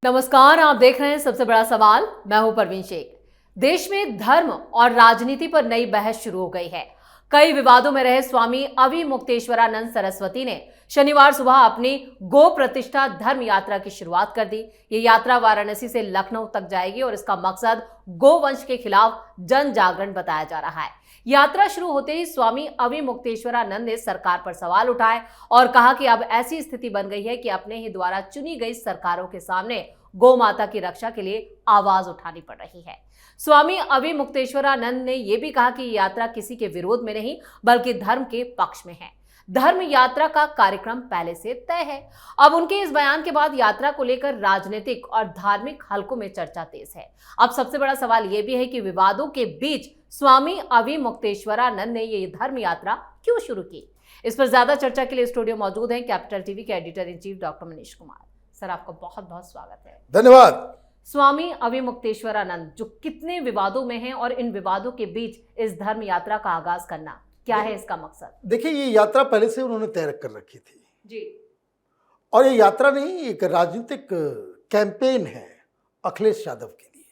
नमस्कार, आप देख रहे हैं सबसे बड़ा सवाल। मैं हूं परवीन शेख। देश में धर्म और राजनीति पर नई बहस शुरू हो गई है। कई विवादों में रहे स्वामी अविमुक्तेश्वरानंद सरस्वती ने शनिवार सुबह अपनी गो प्रतिष्ठा धर्म यात्रा की शुरुआत कर दी। ये यात्रा वाराणसी से लखनऊ तक जाएगी और इसका मकसद गोवंश के खिलाफ जन जागरण बताया जा रहा है। यात्रा शुरू होते ही स्वामी अविमुक्तेश्वरानंद ने सरकार पर सवाल उठाए और कहा कि अब ऐसी स्थिति बन गई है कि अपने ही द्वारा चुनी गई सरकारों के सामने गौ माता की रक्षा के लिए आवाज उठानी पड़ रही है। स्वामी अविमुक्तेश्वरानंद ने यह भी कहा कि ये यात्रा किसी के विरोध में नहीं बल्कि धर्म के पक्ष में है। धर्म यात्रा का कार्यक्रम पहले से तय है। अब उनके इस बयान के बाद यात्रा को लेकर राजनीतिक और धार्मिक हलकों में चर्चा तेज है। अब सबसे बड़ा सवाल यह भी है कि विवादों के बीच स्वामी अविमुक्तेश्वरानंद ने ये धर्म यात्रा क्यों शुरू की। इस पर ज्यादा चर्चा के लिए स्टूडियो मौजूद हैं कैपिटल टीवी के editor in chief doctor Manish Kumar. Sir, आपका बहुत बहुत स्वागत है। धन्यवाद। स्वामी अविमुक्तेश्वरानंद जो कितने विवादों में हैं और इन विवादों के बीच इस धर्म यात्रा का आगाज करना, क्या है इसका मकसद? देखिए, ये यात्रा पहले से उन्होंने तय कर रखी थी जी। और ये यात्रा नहीं, एक राजनीतिक कैंपेन है अखिलेश यादव के लिए।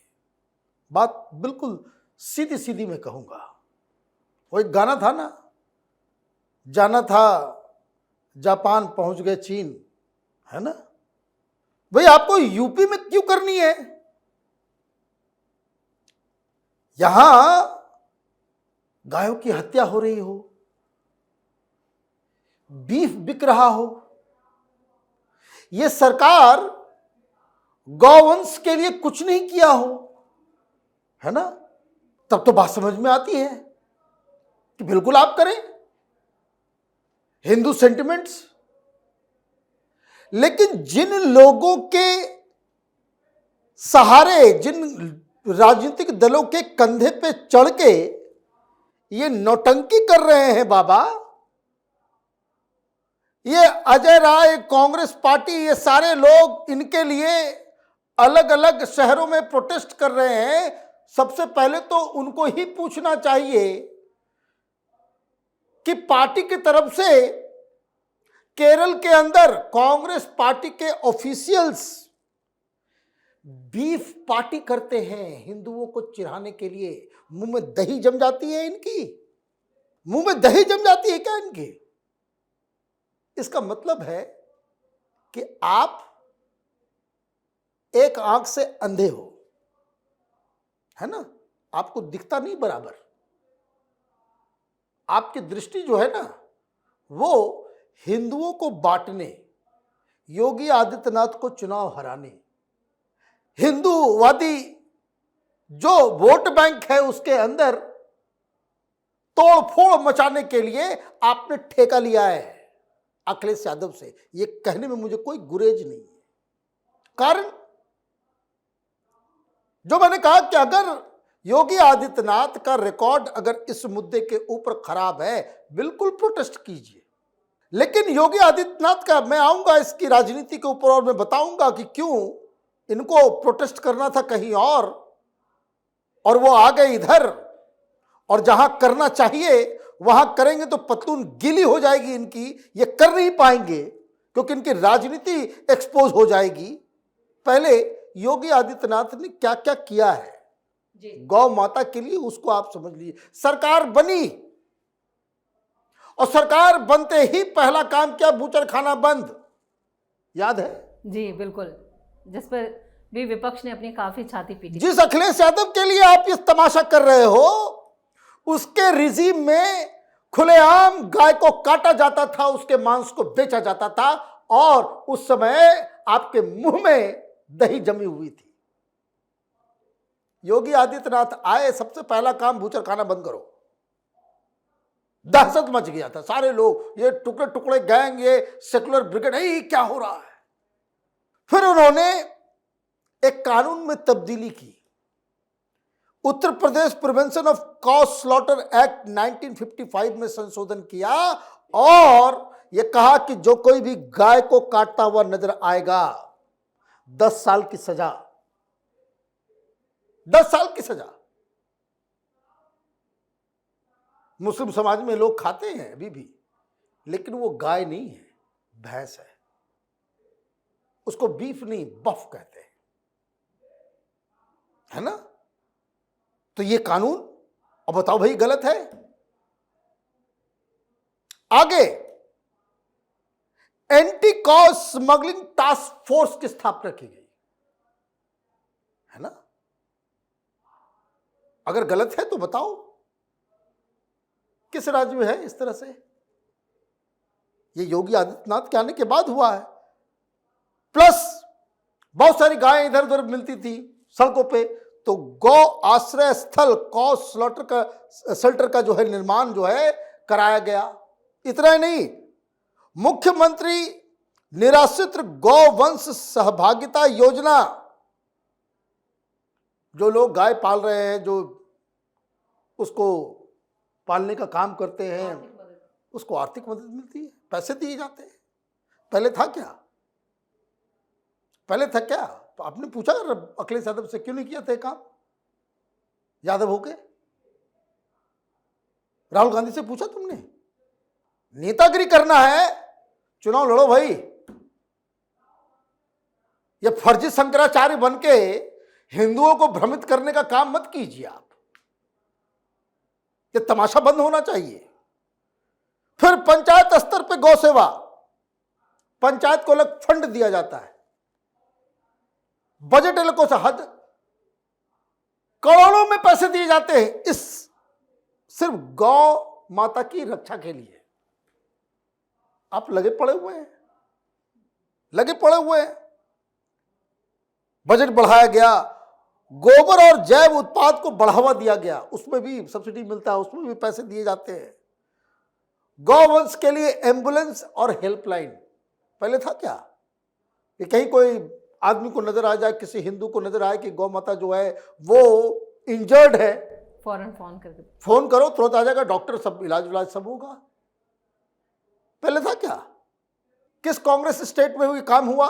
बात बिल्कुल सीधी सीधी मैं कहूंगा। वो एक गाना था ना, जाना था जापान पहुंच गए चीन, है ना। भाई, आपको यूपी में क्यों करनी है? यहां गायों की हत्या हो रही हो, बीफ बिक रहा हो, यह सरकार गौवंश के लिए कुछ नहीं किया हो, है ना, तब तो बात समझ में आती है कि बिल्कुल आप करें हिंदू सेंटिमेंट्स। लेकिन जिन लोगों के सहारे, जिन राजनीतिक दलों के कंधे पे चढ़ के ये नौटंकी कर रहे हैं बाबा, ये अजय राय, कांग्रेस पार्टी, ये सारे लोग इनके लिए अलग अलग शहरों में प्रोटेस्ट कर रहे हैं। सबसे पहले तो उनको ही पूछना चाहिए कि पार्टी की तरफ से केरल के अंदर कांग्रेस पार्टी के ऑफिशियल्स बीफ पार्टी करते हैं हिंदुओं को चिढ़ाने के लिए। मुंह में दही जम जाती है इनकी, मुंह में दही जम जाती है क्या इनकी? इसका मतलब है कि आप एक आंख से अंधे हो, है ना, आपको दिखता नहीं बराबर। आपकी दृष्टि जो है ना, वो हिंदुओं को बांटने, योगी आदित्यनाथ को चुनाव हराने, हिंदूवादी जो वोट बैंक है उसके अंदर तोड़फोड़ मचाने के लिए आपने ठेका लिया है अखिलेश यादव से। यह कहने में मुझे कोई गुरेज नहीं है। कारण जो मैंने कहा कि अगर योगी आदित्यनाथ का रिकॉर्ड अगर इस मुद्दे के ऊपर खराब है, बिल्कुल प्रोटेस्ट कीजिए। लेकिन योगी आदित्यनाथ का, मैं आऊंगा इसकी राजनीति के ऊपर और मैं बताऊंगा कि क्यों इनको प्रोटेस्ट करना था कहीं और वो आ गए इधर, और जहां करना चाहिए वहां करेंगे तो पतलून गीली हो जाएगी इनकी। ये कर नहीं पाएंगे क्योंकि इनकी राजनीति एक्सपोज हो जाएगी। पहले योगी आदित्यनाथ ने क्या क्या किया है गौ माता के लिए, उसको आप समझ लीजिए। सरकार बनी और सरकार बनते ही पहला काम क्या, बूचड़खाना बंद, याद है? जी बिल्कुल, जिस पर भी विपक्ष ने अपनी काफी छाती पीटी। जिस अखिलेश यादव के लिए आप इस तमाशा कर रहे हो, उसके रिजीम में खुलेआम गाय को काटा जाता था, उसके मांस को बेचा जाता था और उस समय आपके मुंह में दही जमी हुई थी। योगी आदित्यनाथ आए, सबसे पहला काम बूचड़खाना बंद करो। दहशत मच गया था, सारे लोग, ये टुकड़े टुकड़े गैंग, ये सेकुलर ब्रिगेड, क्या हो रहा है। फिर उन्होंने एक कानून में तब्दीली की, उत्तर प्रदेश प्रिवेंशन ऑफ कॉ स्लॉटर एक्ट 1955 में संशोधन किया और यह कहा कि जो कोई भी गाय को काटता हुआ नजर आएगा 10 साल की सजा, 10 साल की सजा। मुस्लिम समाज में लोग खाते हैं अभी भी, लेकिन वो गाय नहीं है, भैंस है। उसको बीफ नहीं, बफ कहते हैं। है ना? तो ये कानून, अब बताओ भाई, गलत है? आगे, एंटी कॉ स्मगलिंग टास्क फोर्स की स्थापना की गई, है ना? अगर गलत है तो बताओ किस राज्य में है इस तरह से? ये योगी आदित्यनाथ के आने के बाद हुआ है। प्लस बहुत सारी गायें इधर उधर मिलती थी सड़कों पे, तो गौ आश्रय स्थल, गौ स्लॉटर का शेल्टर का जो है निर्माण जो है कराया गया। इतना ही नहीं, मुख्यमंत्री निराश्रित गौवंश सहभागिता योजना, जो लोग गाय पाल रहे हैं, जो उसको पालने का काम करते हैं, उसको आर्थिक मदद मिलती है, पैसे दिए जाते हैं। पहले था क्या? पहले था क्या? आपने पूछा अखिलेश यादव से, क्यों नहीं किया था काम? यादव होके राहुल गांधी से पूछा तुमने? नेतागिरी करना है, चुनाव लड़ो भाई। ये फर्जी शंकराचार्य बनके हिंदुओं को भ्रमित करने का काम मत कीजिए आप। ये तमाशा बंद होना चाहिए। फिर पंचायत स्तर पे गौ सेवा, पंचायत को अलग फंड दिया जाता है, बजट इलाकों से हद करोड़ों में पैसे दिए जाते हैं इस सिर्फ गौ माता की रक्षा के लिए। आप लगे पड़े हुए हैं, लगे पड़े हुए हैं। बजट बढ़ाया गया, गोबर और जैव उत्पाद को बढ़ावा दिया गया, उसमें भी सब्सिडी मिलता है, उसमें भी पैसे दिए जाते हैं। गौवंश के लिए एम्बुलेंस और हेल्पलाइन, पहले था क्या? कि कहीं कोई आदमी को नजर आ जाए, किसी हिंदू को नजर आए कि गौ माता जो है वो इंजर्ड है, फौरन फोन करके फोन करो, तुरंत आ जाएगा डॉक्टर, सब इलाज सब होगा। पहले था क्या? किस कांग्रेस स्टेट में हुई काम हुआ?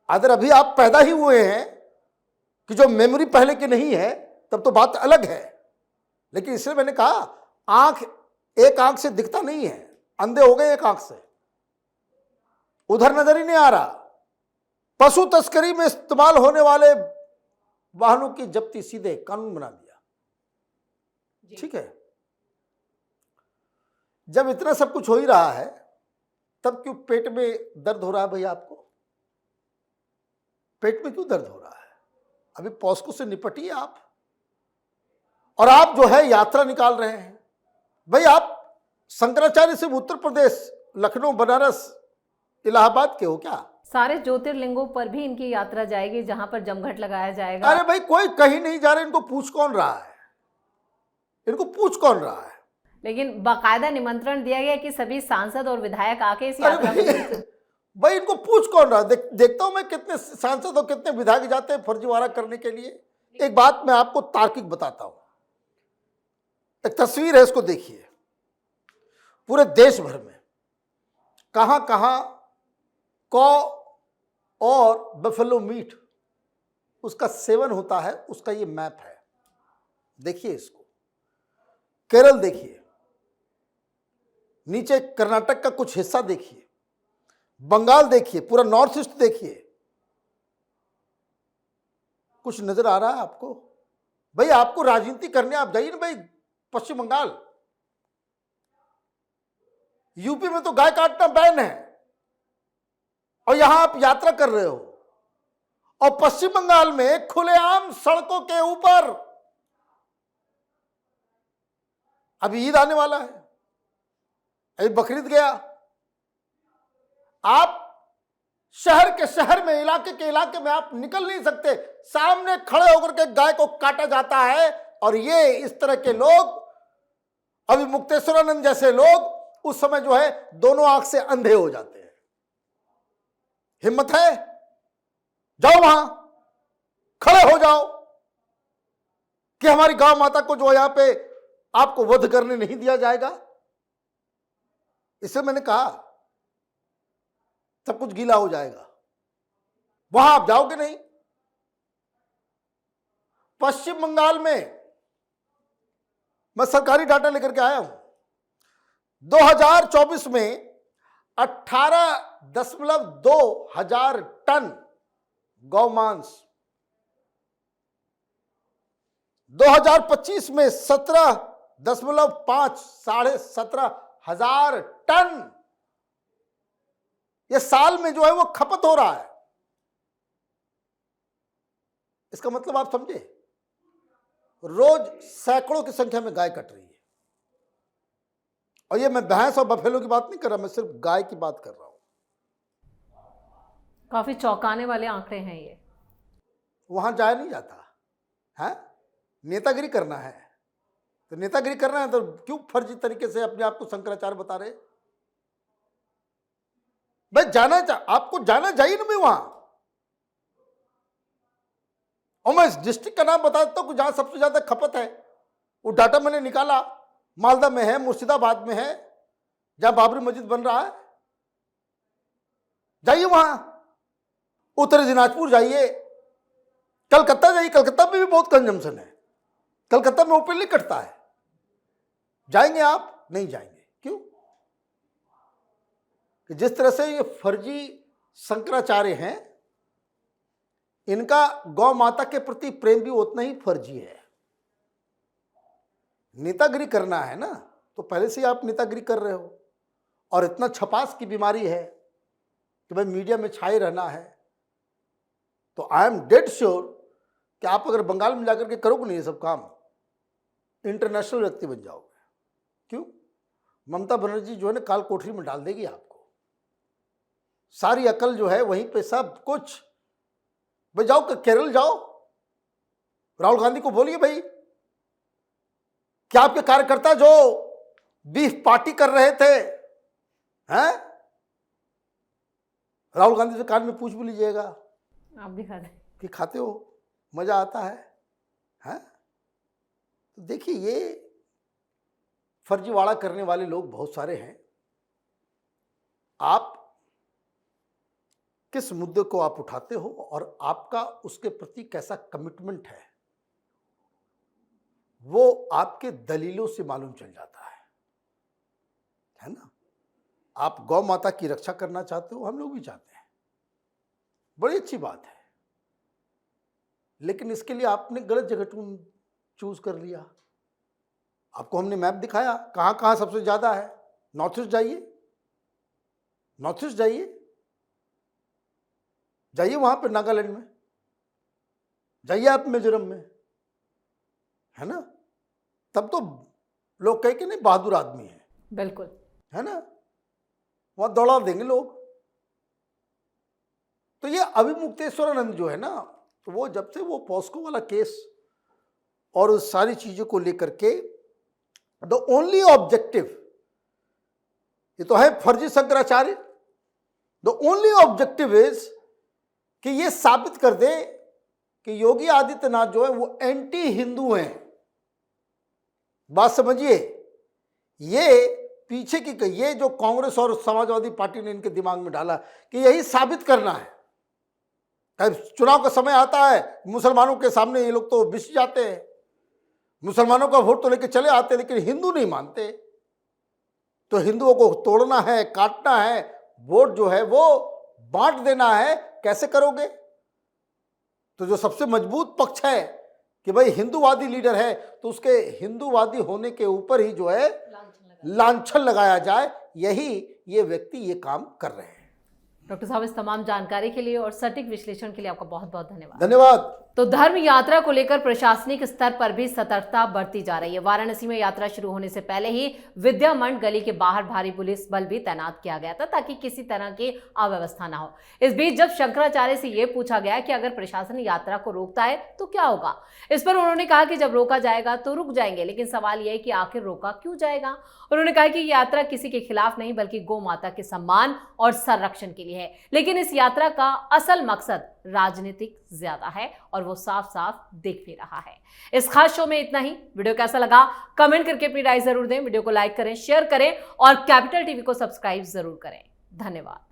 अगर अभी आप पैदा ही हुए हैं कि जो मेमोरी पहले की नहीं है, तब तो बात अलग है। लेकिन इसलिए मैंने कहा, एक आंख से दिखता नहीं है, अंधे हो गए एक आंख से, उधर नजर ही नहीं आ रहा। पशु तस्करी में इस्तेमाल होने वाले वाहनों की जब्ती सीधे कानून बना दिया। ठीक है, जब इतना सब कुछ हो ही रहा है, तब क्यों पेट में दर्द हो रहा है? भैया आपको पेट में क्यों दर्द हो रहा है? अभी पॉस्को से निपटिए आप। और आप जो है यात्रा निकाल रहे हैं भाई, आप शंकराचार्य से उत्तर प्रदेश, लखनऊ, बनारस, इलाहाबाद के हो क्या? सारे ज्योतिर्लिंगों पर भी इनकी यात्रा जाएगी, जहां पर जमघट लगाया जाएगा। अरे भाई, कोई कहीं नहीं जा रहा, इनको पूछ कौन रहा है? इनको पूछ कौन रहा है? लेकिन बाकायदा निमंत्रण दिया गया कि सभी सांसद और विधायक आके इस यात्रा में। भाई इनको पूछ कौन रहा? देखता हूं मैं कितने सांसद और कितने विधायक जाते हैं फर्जीवाड़ा करने के लिए। एक बात मैं आपको तार्किक बताता हूं, एक तस्वीर है, इसको देखिए। पूरे देश भर में कहां कहां कौ और बफेलो मीट उसका सेवन होता है, उसका ये मैप है। देखिए इसको। केरल देखिए, नीचे कर्नाटक का कुछ हिस्सा देखिए, बंगाल देखिए, पूरा नॉर्थ ईस्ट देखिए। कुछ नजर आ रहा है आपको? भाई आपको राजनीति करने आप जाइए ना भाई, पश्चिम बंगाल, यूपी में तो गाय काटना बैन है, और यहां आप यात्रा कर रहे हो। और पश्चिम बंगाल में खुलेआम सड़कों के ऊपर, अभी ईद आने वाला है, अभी बकरीद गया, आप शहर के शहर में, इलाके के इलाके में आप निकल नहीं सकते, सामने खड़े होकर के गाय को काटा जाता है। और ये इस तरह के लोग, अभी मुक्तेश्वरानंद जैसे लोग उस समय जो है दोनों आंख से अंधे हो जाते हैं। हिम्मत है, जाओ वहां खड़े हो जाओ कि हमारी गौ माता को जो यहां पे आपको वध करने नहीं दिया जाएगा। इससे मैंने कहा सब कुछ गीला हो जाएगा, वहां आप जाओगे नहीं। पश्चिम बंगाल में मैं सरकारी डाटा लेकर के आया हूं, 2024 में 18.2 हजार टन गौमांस 2025 में 17.5 17,500 टन ये साल में जो है वो खपत हो रहा है। इसका मतलब आप समझे, रोज सैकड़ों की संख्या में गाय कट रही है। और ये मैं भैंस और बफेलो की बात नहीं कर रहा, मैं सिर्फ गाय की बात कर रहा हूं। काफी चौंकाने वाले आंकड़े हैं ये। वहां जाया नहीं जाता है, नेतागिरी करना है तो नेतागिरी करना है तो क्यों फर्जी तरीके से अपने आप को शंकराचार्य बता रहे? भाई आपको जाना चाहिए ना। मैं वहां और मैं इस डिस्ट्रिक्ट का नाम बता देता हूं जहां सबसे ज्यादा खपत है। वो डाटा मैंने निकाला, मालदा में है, मुर्शिदाबाद में है, जहां बाबरी मस्जिद बन रहा है। जाइए वहां, उत्तरी दिनाजपुर जाइए, कलकत्ता जाइए। कलकत्ता में भी बहुत कंजम्पशन है, कलकत्ता में ओपनली कटता है। जाएंगे आप? नहीं जाएंगे। क्यों? कि जिस तरह से ये फर्जी शंकराचार्य हैं, इनका गौ माता के प्रति प्रेम भी उतना ही फर्जी है। नेतागिरी करना है ना, तो पहले से ही आप नेतागिरी कर रहे हो। और इतना छपास की बीमारी है कि भाई मीडिया में छाए रहना है। तो आई एम डेड श्योर कि आप अगर बंगाल में जाकर के करोगे नहीं ये सब काम, इंटरनेशनल व्यक्ति बन जाओगे। क्यों? ममता बनर्जी जो है ना काल कोठरी में डाल देगी आपको। सारी अकल जो है वहीं पे, सब कुछ। भाई जाओ केरल जाओ, राहुल गांधी को बोलिए भाई, क्या आपके कार्यकर्ता जो बीफ पार्टी कर रहे थे हैं, राहुल गांधी से कान में पूछ भी लीजिएगा, आप भी खाते कि खाते हो, मजा आता है हैं? तो देखिए, ये फर्जीवाड़ा करने वाले लोग बहुत सारे हैं। आप किस मुद्दे को आप उठाते हो और आपका उसके प्रति कैसा कमिटमेंट है, वो आपके दलीलों से मालूम चल जाता है ना। आप गौ माता की रक्षा करना चाहते हो, हम लोग भी चाहते हैं, बड़ी अच्छी बात है। लेकिन इसके लिए आपने गलत जगह चूज कर लिया। आपको हमने मैप दिखाया कहां कहां सबसे ज्यादा है। नॉर्थ ईस्ट जाइए, नॉर्थ ईस्ट जाइए, जाइए वहां पे नागालैंड में, जाइए आप मिजोरम में, है ना। तब तो लोग कहे कि नहीं बहादुर आदमी है, बिल्कुल, है ना, वहां दौड़ा देंगे लोग। तो ये अभिमुक्तेश्वरानंद जो है ना, तो वो जब से वो पॉस्को वाला केस और उस सारी चीजों को लेकर के, द ओनली ऑब्जेक्टिव, ये तो है फर्जी Shankaracharya, the only objective is कि ये साबित कर दे कि योगी आदित्यनाथ जो है वो एंटी हिंदू हैं। बात समझिए, ये पीछे की ये जो कांग्रेस और समाजवादी पार्टी ने इनके दिमाग में डाला कि यही साबित करना है। चुनाव का समय आता है, मुसलमानों के सामने ये लोग तो बिछ जाते हैं, मुसलमानों का वोट तो लेके चले आते हैं, लेकिन हिंदू नहीं मानते। तो हिंदुओं को तोड़ना है, काटना है, वोट जो है वो बांट देना है। कैसे करोगे? तो जो सबसे मजबूत पक्ष है कि भाई हिंदूवादी लीडर है, तो उसके हिंदूवादी होने के ऊपर ही जो है लांछन लगाया जाए। यही ये व्यक्ति ये काम कर रहे हैं। डॉक्टर साहब, इस तमाम जानकारी के लिए और सटीक विश्लेषण के लिए आपका बहुत बहुत धन्यवाद। धन्यवाद। तो धर्म यात्रा को लेकर प्रशासनिक स्तर पर भी सतर्कता बरती जा रही है। वाराणसी में यात्रा शुरू होने से पहले ही विद्या मंड गली के बाहर भारी पुलिस बल भी तैनात किया गया था, ताकि किसी तरह की अव्यवस्था ना हो। इस बीच जब शंकराचार्य से यह पूछा गया कि अगर प्रशासन यात्रा को रोकता है तो क्या होगा, इस पर उन्होंने कहा कि जब रोका जाएगा तो रुक जाएंगे। लेकिन सवाल यह है कि आखिर रोका क्यों जाएगा। उन्होंने कहा कि यात्रा किसी के खिलाफ नहीं, बल्कि गौ माता के सम्मान और संरक्षण के लिए है। लेकिन इस यात्रा का असल मकसद राजनीतिक ज्यादा है और वो साफ साफ दिख भी रहा है। इस खास शो में इतना ही। वीडियो कैसा लगा कमेंट करके अपनी राय जरूर दें। वीडियो को लाइक करें, शेयर करें और कैपिटल टीवी को सब्सक्राइब जरूर करें। धन्यवाद।